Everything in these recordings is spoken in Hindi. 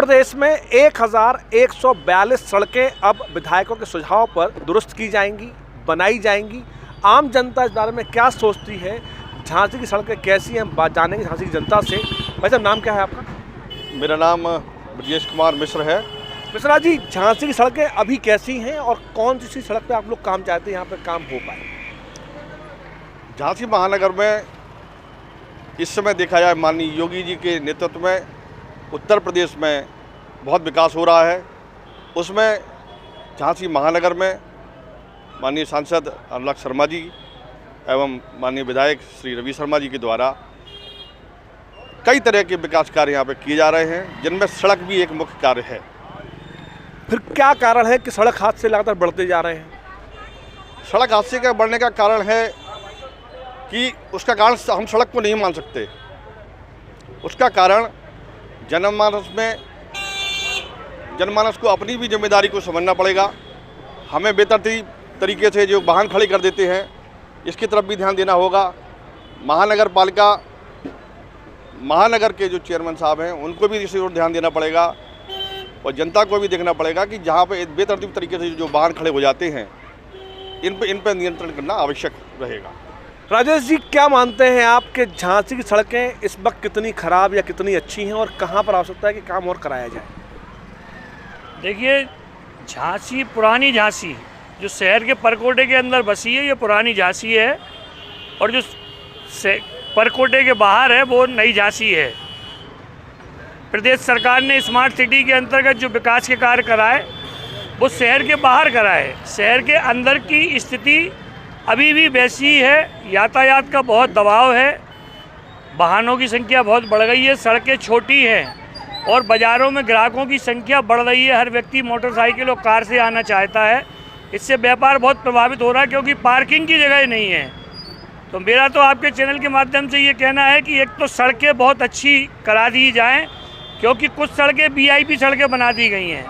प्रदेश में 1142 सड़कें अब विधायकों के सुझाव पर दुरुस्त की जाएंगी, बनाई जाएंगी। आम जनता इस बारे में क्या सोचती है, झांसी की सड़कें कैसी हैं, बात जानेंगे झांसी की जनता से। भाई साहब, नाम क्या है आपका? मेरा नाम ब्रजेश कुमार मिश्र है। मिश्रा जी, झांसी की सड़कें अभी कैसी हैं और कौन सी सड़क पे आप लोग काम चाहते हैं यहाँ पे काम हो पाए? झांसी महानगर में इस समय देखा जाए माननीय योगी जी के नेतृत्व में उत्तर प्रदेश में बहुत विकास हो रहा है। उसमें झांसी महानगर में माननीय सांसद अनुराग शर्मा जी एवं माननीय विधायक श्री रवि शर्मा जी के द्वारा कई तरह के विकास कार्य यहाँ पे किए जा रहे हैं, जिनमें सड़क भी एक मुख्य कार्य है। फिर क्या कारण है कि सड़क हादसे लगातार बढ़ते जा रहे हैं? सड़क हादसे का बढ़ने का कारण है कि उसका कारण हम सड़क को नहीं मान सकते। उसका कारण जनमानस को अपनी भी जिम्मेदारी को समझना पड़ेगा। हमें बेतरतीब तरीके से जो वाहन खड़े कर देते हैं, इसकी तरफ भी ध्यान देना होगा। महानगर के जो चेयरमैन साहब हैं, उनको भी इस ओर ध्यान देना पड़ेगा और जनता को भी देखना पड़ेगा कि जहाँ पे बेतरतीब तरीके से जो वाहन खड़े हो जाते हैं, इन पर नियंत्रण करना आवश्यक रहेगा। राजेश जी, क्या मानते हैं आप कि झांसी की सड़कें इस वक्त कितनी खराब या कितनी अच्छी हैं और कहाँ पर आवश्यकता है कि काम और कराया जाए? देखिए, झांसी पुरानी झांसी जो शहर के परकोटे के अंदर बसी है, ये पुरानी झांसी है, और जो परकोटे के बाहर है वो नई झांसी है। प्रदेश सरकार ने स्मार्ट सिटी के अंतर्गत जो विकास के कार्य कराए वो शहर के बाहर कराए। शहर के अंदर की स्थिति अभी भी वैसी ही है। यातायात का बहुत दबाव है, वाहनों की संख्या बहुत बढ़ गई है, सड़कें छोटी हैं और बाज़ारों में ग्राहकों की संख्या बढ़ रही है। हर व्यक्ति मोटरसाइकिल और कार से आना चाहता है। इससे व्यापार बहुत प्रभावित हो रहा है क्योंकि पार्किंग की जगह नहीं है। तो मेरा तो आपके चैनल के माध्यम से ये कहना है कि एक तो सड़कें बहुत अच्छी करा दी जाएँ, क्योंकि कुछ सड़कें वीआईपी सड़कें बना दी गई हैं।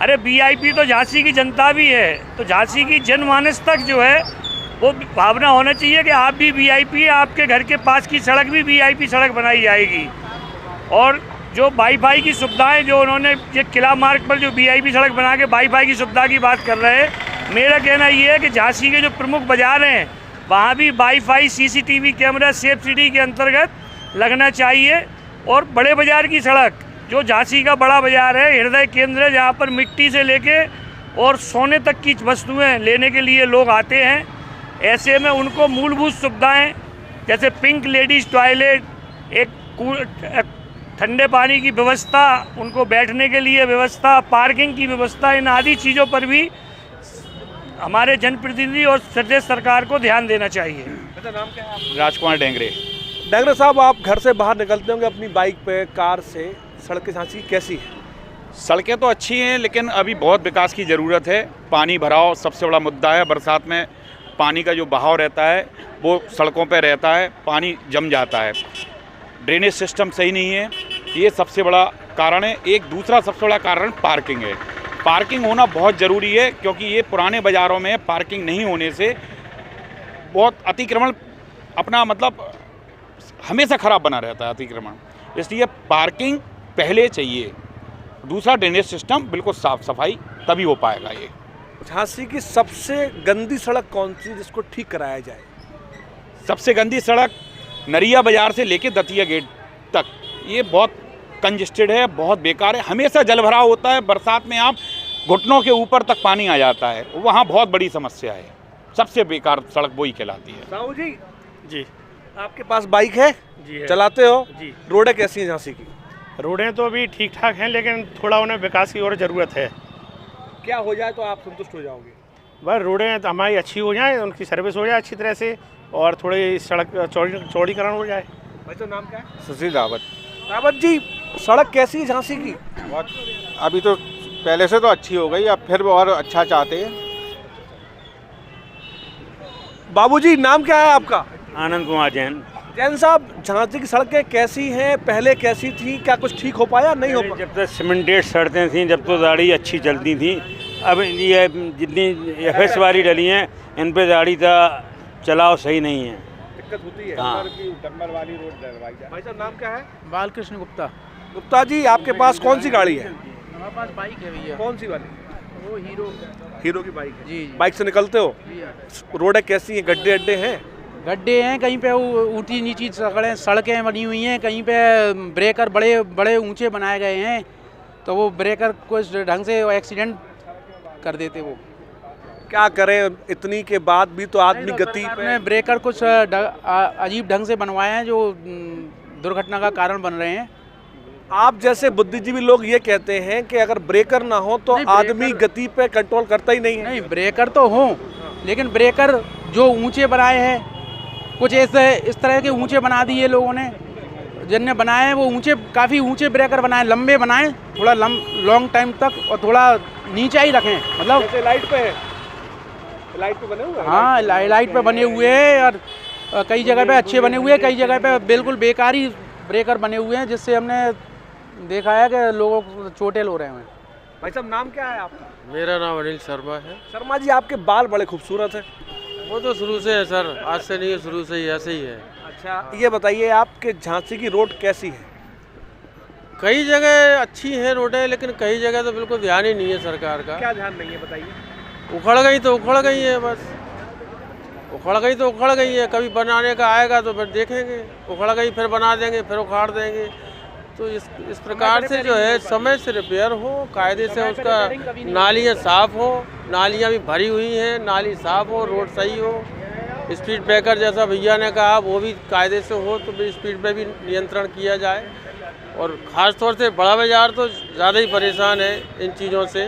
अरे वीआईपी तो झांसी की जनता भी है, तो झांसी की जनमानस तक जो है वो भावना होना चाहिए कि आप भी वीआईपी है, आपके घर के पास की सड़क भी वीआईपी सड़क बनाई जाएगी। और जो वाईफाई की सुविधाएं जो उन्होंने ये किला मार्ग पर जो वीआईपी सड़क बना के वाईफाई की सुविधा की बात कर रहे हैं, मेरा कहना ये है कि झांसी के जो प्रमुख बाज़ार हैं वहाँ भी wifi CCTV camera safe city के अंतर्गत लगना चाहिए। और बड़े बाज़ार की सड़क जो झांसी का बड़ा बाज़ार है, हृदय केंद्र है, जहाँ पर मिट्टी से लेके और सोने तक की वस्तुएँ लेने के लिए लोग आते हैं, ऐसे में उनको मूलभूत सुविधाएं जैसे पिंक लेडीज़ टॉयलेट, एक ठंडे पानी की व्यवस्था, उनको बैठने के लिए व्यवस्था, पार्किंग की व्यवस्था, इन आदि चीज़ों पर भी हमारे जनप्रतिनिधि और प्रदेश सरकार को ध्यान देना चाहिए। नाम क्या है? राजकुमार डेंगरे। डेंगरे साहब, आप घर से बाहर निकलते होंगे अपनी बाइक पे, कार से। सड़कें झांसी कैसी है? सड़कें तो अच्छी हैं, लेकिन अभी बहुत विकास की ज़रूरत है। पानी भराव सबसे बड़ा मुद्दा है। बरसात में पानी का जो बहाव रहता है वो सड़कों पे रहता है, पानी जम जाता है। ड्रेनेज सिस्टम सही नहीं है, ये सबसे बड़ा कारण है। एक दूसरा सबसे बड़ा कारण पार्किंग है। पार्किंग होना बहुत ज़रूरी है, क्योंकि ये पुराने बाज़ारों में पार्किंग नहीं होने से बहुत अतिक्रमण अपना मतलब हमेशा ख़राब बना रहता है अतिक्रमण। इसलिए पार्किंग पहले चाहिए। दूसरा, ड्रेनेज सिस्टम बिल्कुल साफ़ सफाई, तभी हो पाएगा। ये झांसी की सबसे गंदी सड़क कौन सी जिसको ठीक कराया जाए? सबसे गंदी सड़क नरिया बाज़ार से लेके दतिया गेट तक, ये बहुत कंजेस्टेड है, बहुत बेकार है। हमेशा जलभराव होता है। बरसात में आप घुटनों के ऊपर तक पानी आ जाता है, वहाँ बहुत बड़ी समस्या है। सबसे बेकार सड़क वही कहलाती है। साहू जी, जी, आपके पास बाइक है? जी है। चलाते हो? जी। रोडें कैसी हैं झांसी की? रोडें तो अभी ठीक ठाक हैं, लेकिन थोड़ा उन्हें विकास की और ज़रूरत है। क्या हो जाए तो आप संतुष्ट हो जाओगे? बस रोडें तो हमारी अच्छी हो जाएँ, उनकी सर्विस हो जाए अच्छी तरह से, और थोड़ी सड़क चौड़ीकरण हो जाए। भाई तो नाम क्या है? सुशील रावत। रावत जी, सड़क कैसी है झांसी की? बहुत, अभी तो पहले से तो अच्छी हो गई, अब फिर और अच्छा चाहते हैं। बाबूजी, नाम क्या है आपका? आनंद कुमार जैन। जैन साहब, झांसी की सड़कें कैसी हैं, पहले कैसी थी, क्या कुछ ठीक हो पाया, नहीं हो पाया? जब तक सीमेंटेड सड़कें थी, जब तो गाड़ी अच्छी चलती थी। अब ये जितनी एफएस वाली डली हैं, इन पे गाड़ी का चलाव सही नहीं है। दिक्कत होती है। हाँ। डंबर वाली रोड डलवाई जाए। भाई साहब, नाम क्या है? बालकृष्ण गुप्ता। गुप्ता जी, आपके पास कौन सी गाड़ी है? हमारे पास बाइक है भैया, कौन सी वाली? वो हीरो की बाइक है। जी। बाइक से निकलते हो? रोडें कैसी हैं? गड्ढे अड्डे हैं? गड्ढे हैं, कहीं पे ऊंची नीची सड़कें बनी हुई हैं, कहीं पे ब्रेकर बड़े बड़े ऊंचे बनाए गए हैं, तो वो ब्रेकर को इस ढंग से एक्सीडेंट कर देते। वो क्या करें, इतनी के बाद भी तो आदमी गति पे। में ब्रेकर कुछ अजीब ढंग से बनवाए हैं जो दुर्घटना का कारण बन रहे हैं। आप जैसे बुद्धिजीवी लोग ये कहते हैं कि अगर ब्रेकर ना हो तो आदमी गति पे कंट्रोल करता ही नहीं है। नहीं, ब्रेकर तो हो, लेकिन ब्रेकर जो ऊंचे बनाए हैं, कुछ ऐसे इस तरह के ऊंचे बना दिए लोगों ने, जिनने बनाए हैं वो ऊंचे, काफ़ी ऊंचे ब्रेकर बनाए, लंबे बनाए, थोड़ा लॉन्ग टाइम तक, और थोड़ा नीचा ही रखें। मतलब जैसे लाइट पे है, लाइट पे बने हुए हैं? हाँ, लाइट पे बने हुए हैं, और कई जगह पे अच्छे बने हुए हैं, कई जगह पे बिल्कुल बेकारी ब्रेकर बने हुए हैं, जिससे हमने देखा है कि लोगों को चोटें हो रहे हैं। भाई साहब, नाम क्या है आपका? मेरा नाम अनिल शर्मा है। शर्मा जी, आपके बाल बड़े खूबसूरत हैं। वो तो शुरू से है सर, आज से नहीं है, शुरू से ही ऐसे ही है। अच्छा, ये बताइए आपके झांसी की रोड कैसी है? कई जगह अच्छी है रोडें, लेकिन कई जगह तो बिल्कुल ध्यान ही नहीं है सरकार का। क्या ध्यान नहीं है बताइए? उखड़ गई तो उखड़ गई है, बस उखड़ गई तो उखड़ गई है। कभी बनाने का आएगा तो फिर देखेंगे, उखड़ गई फिर बना देंगे, फिर उखाड़ देंगे। तो इस प्रकार से जो है समय से रिपेयर हो, कायदे से उसका नालियाँ साफ़ हो, नालियाँ भी भरी हुई हैं, नाली साफ़ हो, रोड सही हो, स्पीड ब्रेकर जैसा भैया ने कहा वो भी कायदे से हो, तो भी स्पीड पे भी नियंत्रण किया जाए। और ख़ास तौर से बड़ा बाजार तो ज़्यादा ही परेशान है इन चीज़ों से।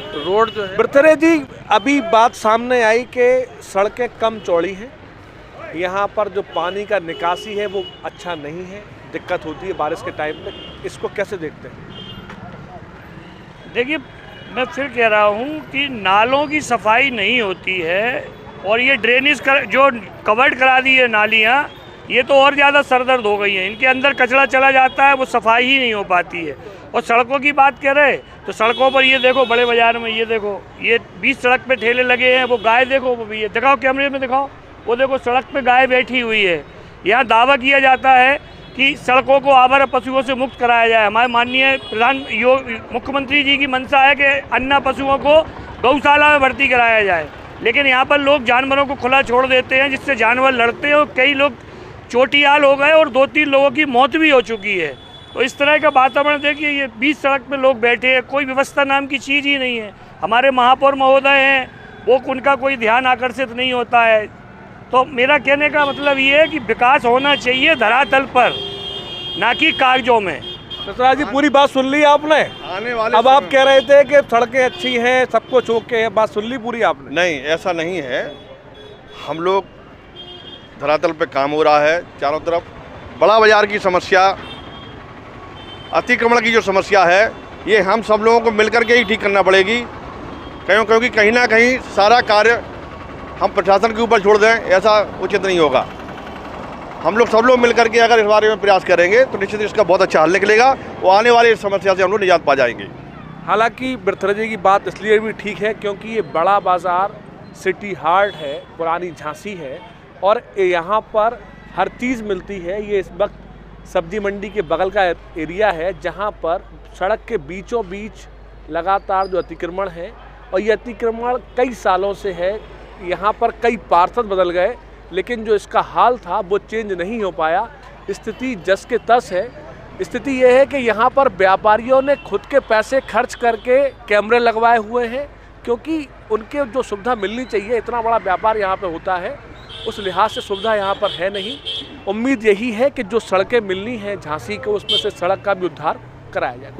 तो रोड जो है। बृथरे जी, अभी बात सामने आई कि सड़कें कम चौड़ी हैं, यहाँ पर जो पानी का निकासी है वो अच्छा नहीं है, दिक्कत होती है बारिश के टाइम में, इसको कैसे देखते हैं? देखिए, मैं फिर कह रहा हूँ कि नालों की सफाई नहीं होती है, और ये ड्रेनेज जो कवर्ड करा दी है नालियाँ, ये तो और ज़्यादा सरदर्द हो गई हैं। इनके अंदर कचरा चला जाता है, वो सफाई ही नहीं हो पाती है। और सड़कों की बात कर रहे तो सड़कों पर ये देखो, बड़े बाज़ार में ये देखो, ये 20 सड़क पे ठेले लगे हैं, वो गाय देखो, वो भी ये दिखाओ, कैमरे में दिखाओ, वो देखो सड़क पे गाय बैठी हुई है। यहाँ दावा किया जाता है कि सड़कों को आवारा पशुओं से मुक्त कराया जाए। हमारे माननीय मुख्यमंत्री जी की मंशा है कि अन्ना पशुओं को गौशाला में भर्ती कराया जाए, लेकिन यहाँ पर लोग जानवरों को खुला छोड़ देते हैं, जिससे जानवर लड़ते हैं और कई लोग चोटियाल हो गए और 2-3 लोगों की मौत भी हो चुकी है। तो इस तरह का वातावरण देखिए, ये 20 सड़क पे लोग बैठे हैं, कोई व्यवस्था नाम की चीज़ ही नहीं है। हमारे महापौर महोदय हैं, वो उनका कोई ध्यान आकर्षित नहीं होता है। तो मेरा कहने का मतलब ये है कि विकास होना चाहिए धरातल पर, ना कि कागजों में। ससुराल जी, पूरी बात सुन ली आपने? आने वाले अब आप कह रहे थे कि सड़कें अच्छी हैं, सब कुछ ओके है, बात सुन ली पूरी आपने? नहीं, ऐसा नहीं है। हम लोग धरातल पे काम हो रहा है चारों तरफ। बड़ा बाजार की समस्या, अतिक्रमण की जो समस्या है, ये हम सब लोगों को मिलकर के ही ठीक करना पड़ेगी, क्योंकि कहीं ना कहीं सारा कार्य हम प्रशासन के ऊपर छोड़ दें, ऐसा उचित नहीं होगा। हम लोग सब लोग मिलकर के अगर इस बारे में प्रयास करेंगे तो निश्चित इसका बहुत अच्छा हल निकलेगा, वो आने वाली समस्या से हम लोग निजात पा जाएंगे। हालांकि बृथरे जी की बात इसलिए भी ठीक है क्योंकि ये बड़ा बाज़ार सिटी हार्ट है, पुरानी झांसी है, और यहाँ पर हर चीज़ मिलती है। ये इस वक्त सब्जी मंडी के बगल का एरिया है, जहाँ पर सड़क के बीचों बीच लगातार जो अतिक्रमण है, और ये अतिक्रमण कई सालों से है। यहाँ पर कई पार्षद बदल गए, लेकिन जो इसका हाल था वो चेंज नहीं हो पाया। स्थिति जस के तस है। स्थिति ये है कि यहाँ पर व्यापारियों ने खुद के पैसे खर्च करके कैमरे लगवाए हुए हैं, क्योंकि उनके जो सुविधा मिलनी चाहिए, इतना बड़ा व्यापार यहाँ पे होता है, उस लिहाज से सुविधा यहाँ पर है नहीं। उम्मीद यही है कि जो सड़कें मिलनी हैं झांसी को, उसमें से सड़क का भी उद्धार कराया जाए।